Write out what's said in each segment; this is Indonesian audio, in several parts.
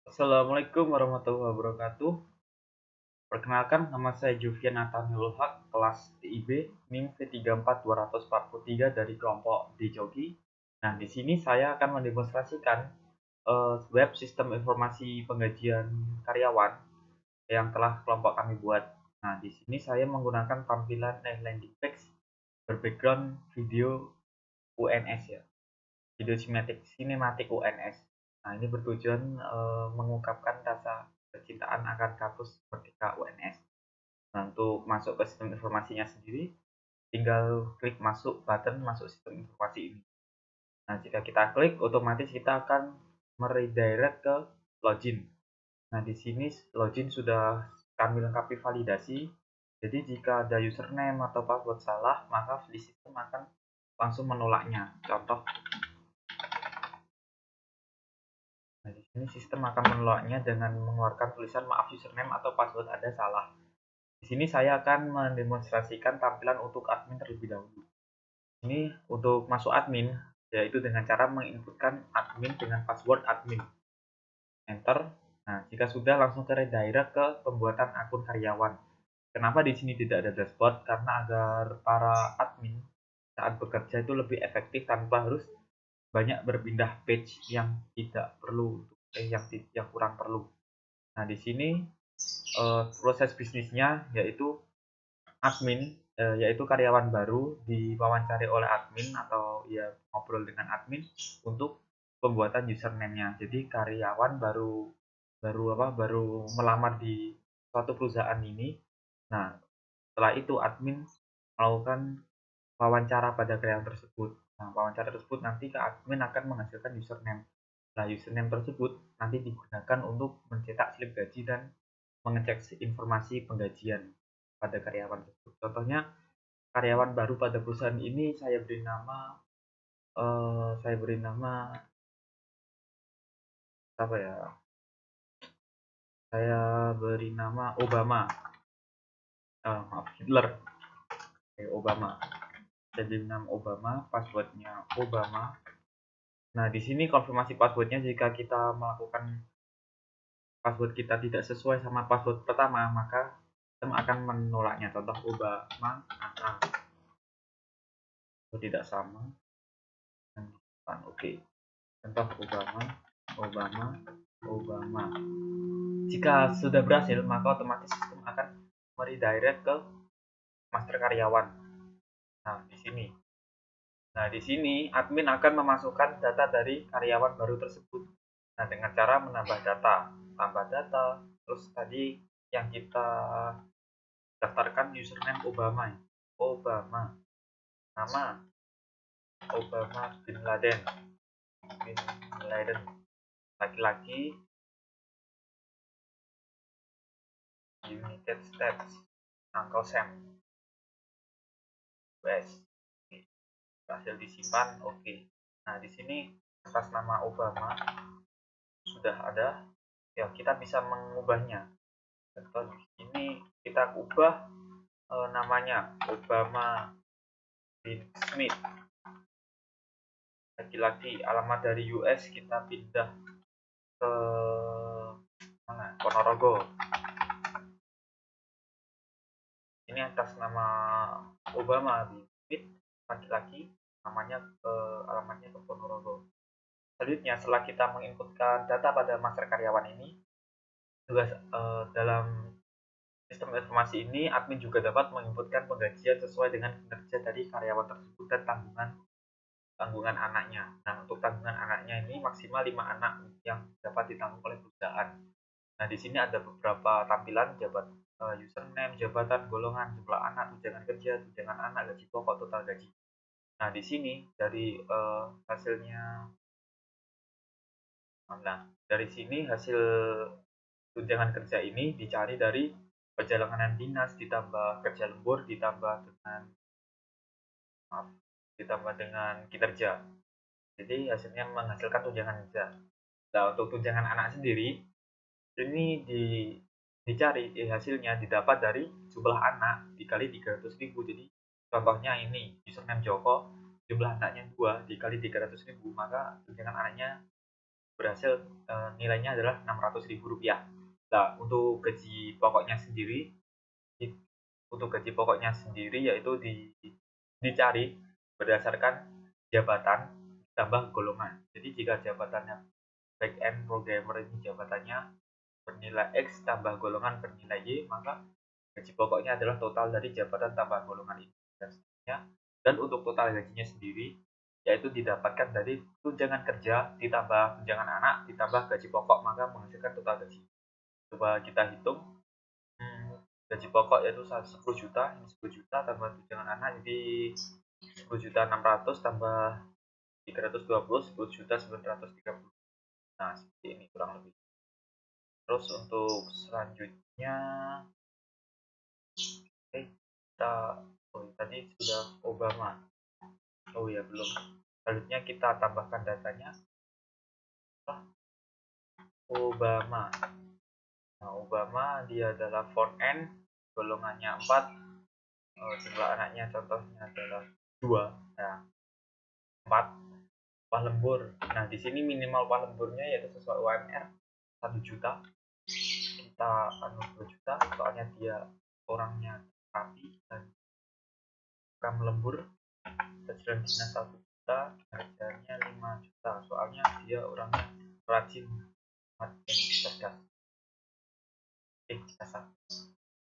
Assalamualaikum warahmatullahi wabarakatuh. Perkenalkan, nama saya Jufian Nathaniel Haq, kelas TIB, NIM V34243 dari kelompok D-Jogi. Nah, di sini saya akan mendemonstrasikan web sistem informasi penggajian karyawan yang telah kelompok kami buat. Nah, di sini saya menggunakan tampilan landing page berbackground video UNS ya, video sinematik UNS. Nah, ini bertujuan mengungkapkan rasa kecintaan akan kampus Merdeka UNS. Nah, untuk masuk ke sistem informasinya sendiri, tinggal klik masuk button masuk sistem informasi ini. Nah, jika kita klik, otomatis kita akan meredirect ke login. Nah, di sini login sudah kami lengkapi validasi. Jadi, jika ada username atau password salah, maka di sistem akan langsung menolaknya. Contoh, nah, di sini sistem akan menolaknya dengan mengeluarkan tulisan maaf username atau password Anda salah. Di sini saya akan mendemonstrasikan tampilan untuk admin terlebih dahulu. Ini untuk masuk admin, yaitu dengan cara menginputkan admin dengan password admin. Enter. Nah, jika sudah langsung ke redirect ke pembuatan akun karyawan. Kenapa di sini tidak ada dashboard? Karena agar para admin saat bekerja itu lebih efektif tanpa harus banyak berpindah page yang tidak perlu, yang kurang perlu. Nah, di sini proses bisnisnya yaitu admin, yaitu karyawan baru diwawancari oleh admin atau ya ngobrol dengan admin untuk pembuatan username-nya. Jadi karyawan baru baru melamar di suatu perusahaan ini. Nah, setelah itu admin melakukan wawancara pada karyawan tersebut. Nah, wawancara tersebut nanti ke admin akan menghasilkan username. Nah, username tersebut nanti digunakan untuk mencetak slip gaji dan mengecek informasi penggajian pada karyawan tersebut. Contohnya, karyawan baru pada perusahaan ini saya beri nama apa ya? Saya beri nama Obama. Maaf, Hitler. Oke, Obama. Saya beri nama Obama, passwordnya Obama. Nah, di sini konfirmasi passwordnya jika kita melakukan password kita tidak sesuai sama password pertama, maka sistem akan menolaknya. Contoh Obama AA. Kalau tidak sama, oke. Contoh Obama. Jika sudah berhasil, maka otomatis sistem akan meredirect ke master karyawan. Nah, di sini. Nah, di sini admin akan memasukkan data dari karyawan baru tersebut. Nah, dengan cara menambah data, terus tadi yang kita daftarkan username Obama, nama Obama bin Laden, laki-laki, United States, Uncle Sam, US. Berhasil disimpan, oke. Nah, di sini atas nama Obama sudah ada, ya kita bisa mengubahnya. Contoh di sini kita ubah namanya Obama bin Smith, laki-laki, alamat dari US kita pindah ke mana? Ponorogo. Ini atas nama Obama bin Smith, laki-laki, alamatnya ke Ponorogo. Selanjutnya, setelah kita menginputkan data pada master karyawan ini, juga dalam sistem informasi ini, admin juga dapat menginputkan penggajian sesuai dengan kinerja dari karyawan tersebut dan tanggungan anaknya. Nah, untuk tanggungan anaknya ini maksimal 5 anak yang dapat ditanggung oleh perusahaan. Nah, di sini ada beberapa tampilan username, jabatan, golongan, jumlah anak, tunjangan kerja, tunjangan anak, gaji pokok, total gaji. Nah, di sini dari sini hasil tunjangan kerja ini dicari dari perjalanan dinas ditambah kerja lembur ditambah dengan kinerja. Jadi hasilnya menghasilkan tunjangan kerja. Nah, untuk tunjangan anak sendiri ini dicari hasilnya didapat dari jumlah anak dikali 300.000. Jadi contohnya ini username Joko, jumlah anaknya 2 dikali 300.000, maka tunjangan anaknya berhasil nilainya adalah Rp600.000. Nah, untuk gaji pokoknya sendiri yaitu dicari berdasarkan jabatan tambah golongan. Jadi jika jabatannya back end programmer ini jabatannya bernilai X tambah golongan bernilai Y, maka gaji pokoknya adalah total dari jabatan tambah golongan itu dan seterusnya. Dan untuk total gajinya sendiri yaitu didapatkan dari tunjangan kerja ditambah tunjangan anak ditambah gaji pokok, maka menghasilkan total gaji. Coba kita hitung. Gaji pokok yaitu 10 juta, ini 10 juta tambah tunjangan anak jadi 10.600.000 tambah 320, 10.930.000. Nah, seperti ini kurang lebih. Terus untuk selanjutnya tadi sudah Obama. Oh ya, belum. Selanjutnya kita tambahkan datanya. Obama. Nah, Obama dia adalah font N, golongannya 4, jumlah anaknya contohnya adalah 2, ya 4. Upah lembur. Nah, di sini minimal upah lemburnya yaitu sesuai UMR 1 juta. Kita 2 juta soalnya dia orangnya rapi dan suka melembur. Jalan dinas 1 juta, harganya 5 juta soalnya dia orangnya rajin, cerdas.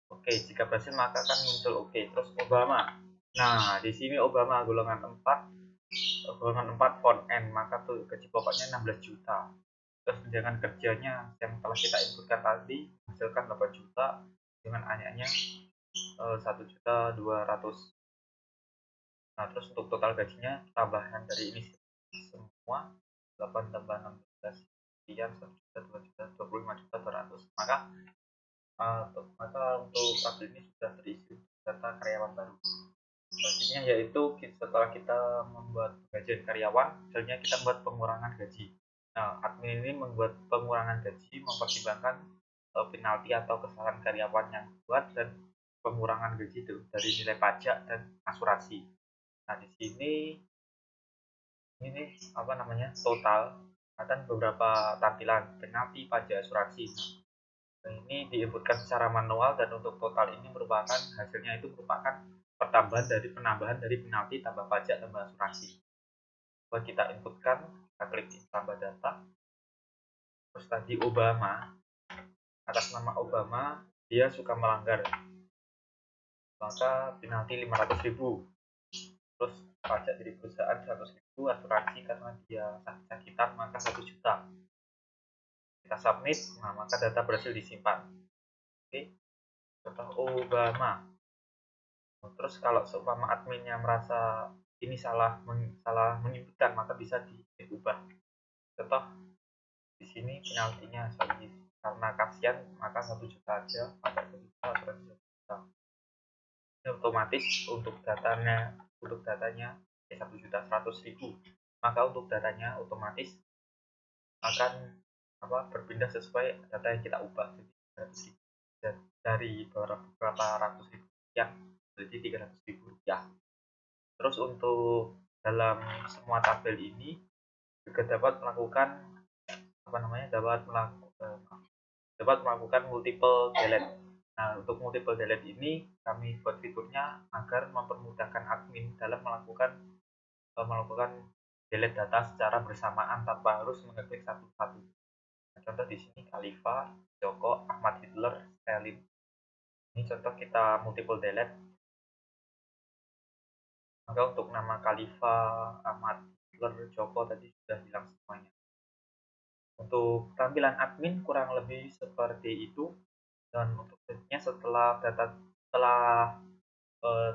Oke, jika berhasil maka akan muncul oke. Terus Obama. Nah, di sini Obama golongan 4 font N, maka tuh gaji pokoknya 16 juta. Terus tunjangan kerjanya yang telah kita inputkan tadi menghasilkan 8 juta dengan anaknya 1.200.000. Nah, terus untuk total gajinya tambahan dari ini semua 8 tambah 16 sekian 1 juta 2 juta 25 juta 200. Maka untuk tabel ini sudah terisi data karyawan baru. Selanjutnya yaitu setelah kita membuat penggajian karyawan, misalnya kita membuat pengurangan gaji. Nah, admin ini membuat pengurangan gaji mempertimbangkan penalti atau kesalahan karyawan yang dibuat dan pengurangan gaji itu dari nilai pajak dan asuransi. Nah, di sini ini total akan beberapa tampilan penalti, pajak, asuransi. Nah, ini diinputkan secara manual dan untuk total ini merupakan hasilnya itu merupakan penambahan dari penalti tambah pajak tambah asuransi. Coba kita inputkan, kita klik tambah data. Terus tadi Obama, atas nama Obama dia suka melanggar, maka penalti 500.000. Terus pajak dari perusahaan 100.000, asuransi karena dia sakit-sakitan maka 1 juta. Kita submit, nah maka data berhasil disimpan. Oke, contoh Obama. Terus kalau seumpama adminnya merasa ini salah menginputkan, maka bisa diubah. Contoh di sini penaltinya karena kasihan maka 1 juta aja, pakai 1 juta, asuransi 1 juta. Ini otomatis untuk datanya 1.100.000, maka untuk datanya otomatis akan berpindah sesuai data yang kita ubah. Jadi dari beberapa ratus ribu yang jadi 300.000 rupiah. Terus untuk dalam semua tabel ini juga dapat melakukan dapat melakukan multiple delete. Nah, untuk multiple delete ini kami buat fiturnya agar mempermudahkan admin dalam melakukan delete data secara bersamaan tanpa harus mengeklik satu-satu. Nah, contoh di sini Khalifa, Joko, Ahmad Hitler, Stalin. Ini contoh kita multiple delete. Maka untuk nama Khalifa, Ahmad Hitler, Joko tadi sudah hilang semuanya. Untuk tampilan admin kurang lebih seperti itu. Dan untuk setelah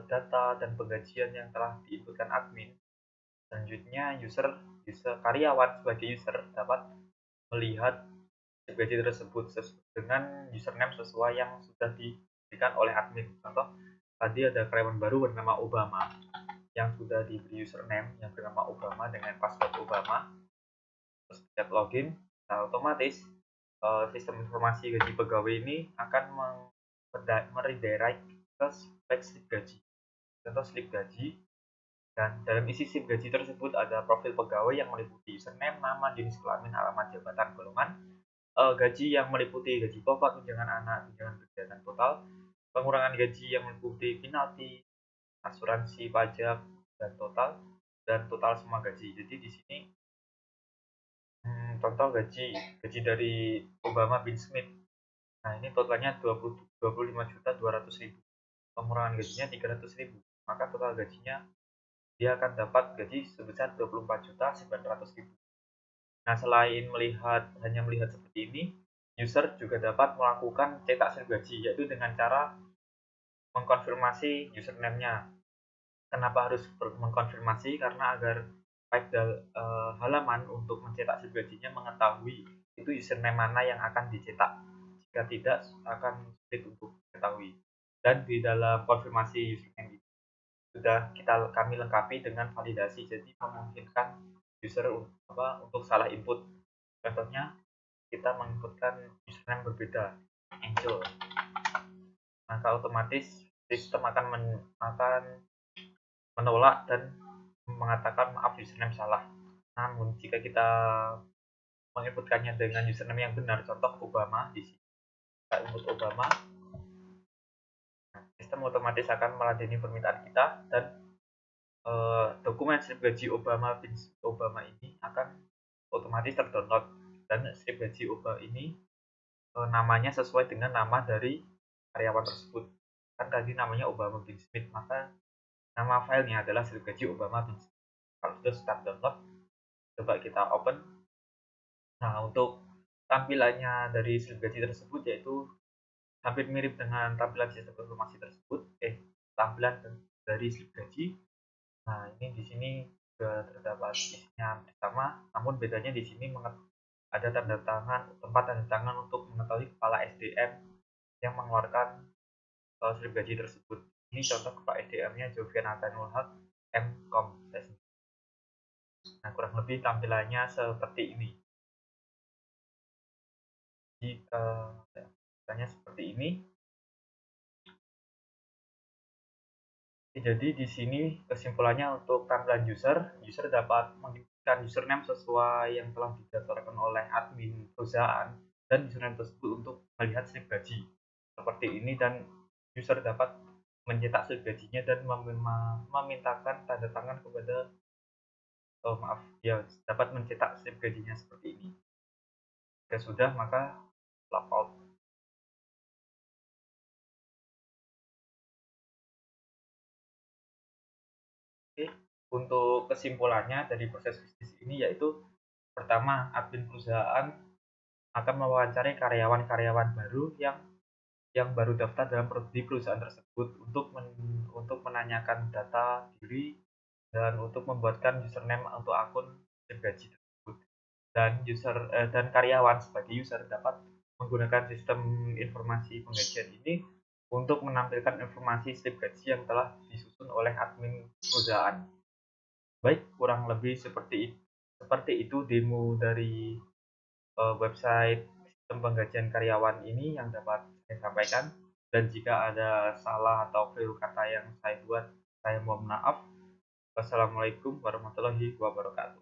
data dan penggajian yang telah diinputkan admin, selanjutnya karyawan sebagai user dapat melihat gaji tersebut dengan username sesuai yang sudah diberikan oleh admin. Contoh tadi ada karyawan baru bernama Obama yang sudah diberi username yang bernama Obama dengan password Obama. Terus setiap login, nah otomatis sistem informasi gaji pegawai ini akan meredirect ke slip gaji. Contoh slip gaji Dan dalam isi slip gaji tersebut ada profil pegawai yang meliputi username, nama, jenis kelamin, alamat, jabatan, golongan, gaji yang meliputi gaji pokok, tunjangan anak, tunjangan kegiatan total, pengurangan gaji yang meliputi penalti, asuransi pajak, dan total semua gaji. Jadi di sini contoh gaji dari Obama bin Smith. Nah, ini totalnya 25.200.000. Pengurangan gajinya 300.000. Maka total gajinya dia akan dapat gaji sebesar 24.900.000. Nah, selain hanya melihat seperti ini, user juga dapat melakukan cetak slip gaji, yaitu dengan cara mengkonfirmasi username-nya. Kenapa harus mengkonfirmasi? Karena agar baik halaman untuk mencetak slip gajinya mengetahui itu username mana yang akan dicetak. Jika tidak, akan sulit untuk diketahui. Dan di dalam konfirmasi username itu sudah kami lengkapi dengan validasi, jadi memungkinkan user untuk salah input. Contohnya kita menginputkan username berbeda, Angel, maka otomatis sistem akan menolak dan mengatakan maaf username salah. Namun jika kita menginputkannya dengan username yang benar, contoh Obama di sini, kita input Obama, sistem otomatis akan meladeni permintaan kita dan dokumen slip gaji Obama ini akan otomatis terdownload, dan slip gaji Obama ini namanya sesuai dengan nama dari karyawan tersebut. Kan tadi namanya Obama bin Smith, maka nama filenya adalah slip gaji Obama bin Smith. Kalau sudah start download, coba kita open. Nah, untuk tampilannya dari slip gaji tersebut yaitu hampir mirip dengan tampilan sistem informasi tersebut, tampilan dari slip gaji. Nah, ini di sini juga terdapat isinya sama, namun bedanya di sini ada tempat tanda tangan untuk mengetahui kepala SDM yang mengeluarkan slip gaji tersebut. Ini contoh kepala SDM-nya Jovian Atanul Haq, M.Com. Nah, kurang lebih tampilannya seperti ini. Tampilannya seperti ini. Jadi di sini kesimpulannya untuk tampilan user dapat menginputkan username sesuai yang telah didaftarkan oleh admin perusahaan dan username tersebut untuk melihat slip gaji seperti ini, dan user dapat mencetak slip gajinya dan memintakan tanda tangan kepada dapat mencetak slip gajinya seperti ini. Jika sudah, maka logout. Oke, untuk kesimpulannya dari proses bisnis ini yaitu pertama, admin perusahaan akan mewawancari karyawan-karyawan baru yang baru daftar di perusahaan tersebut untuk menanyakan data diri dan untuk membuatkan username untuk akun slip gaji tersebut. Dan karyawan sebagai user dapat menggunakan sistem informasi penggajian ini untuk menampilkan informasi slip gaji yang telah disusun oleh admin perusahaan. Baik, kurang lebih seperti itu demo dari website sistem penggajian karyawan ini yang dapat saya sampaikan. Dan jika ada salah atau keliru kata yang saya buat, saya mohon maaf. Wassalamualaikum warahmatullahi wabarakatuh.